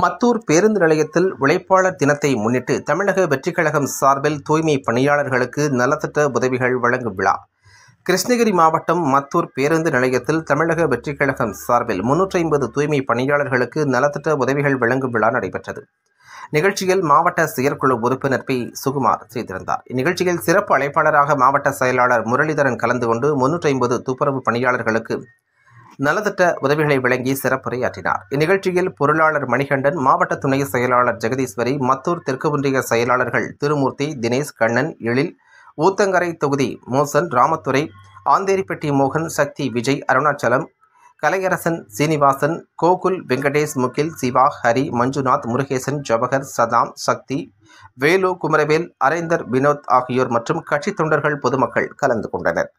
மத்தூர் பேருந்து நிலையத்தில் உழைப்பாளர் தினத்தை முன்னிட்டு தமிழக வெற்றிக் கழகம் சார்பில் தூய்மை பணியாளர்களுக்கு நலத்திட்ட உதவிகள் வழங்கும் விழா. கிருஷ்ணகிரி மாவட்டம் மத்தூர் பேருந்து நிலையத்தில் தமிழக வெற்றிக் கழகம் சார்பில் 350 தூய்மை பணியாளர்களுக்கு நலத்திட்ட உதவிகள் வழங்கும் விழா நடைபெற்றது. நிகழ்ச்சியில் மாவட்ட செயற்குழு உறுப்பினர் பி. சுகுமார் செய்திருந்தார். இந்நிகழ்ச்சியில் சிறப்பு அழைப்பாளராக மாவட்ட செயலாளர் முரளிதரன் கலந்து கொண்டு 350 துப்புரவு பணியாளர்களுக்கு நலத்திட்ட உதவிகளை வழங்கி சிறப்புரையாற்றினார். இந்நிகழ்ச்சியில் பொருளாளர் மணிகண்டன், மாவட்ட துணை செயலாளர் ஜெகதீஸ்வரி, மத்தூர் தெற்கு ஒன்றிய செயலாளர்கள் திருமூர்த்தி, தினேஷ், கண்ணன், எழில், ஊத்தங்கரை தொகுதி மோசன், ராமத்துறை, ஆந்தேரிப்பட்டி மோகன், சக்தி, விஜய், அருணாச்சலம், கலையரசன், சீனிவாசன், கோகுல், வெங்கடேஷ், முகில், சிவா, ஹரி, மஞ்சுநாத், முருகேசன், ஜவஹர், சதாம், சக்தி, வேலு, குமரவேல், அரேந்தர், வினோத் ஆகியோர் மற்றும் கட்சி தொண்டர்கள், பொதுமக்கள் கலந்து கொண்டனர்.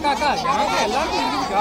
அக்கா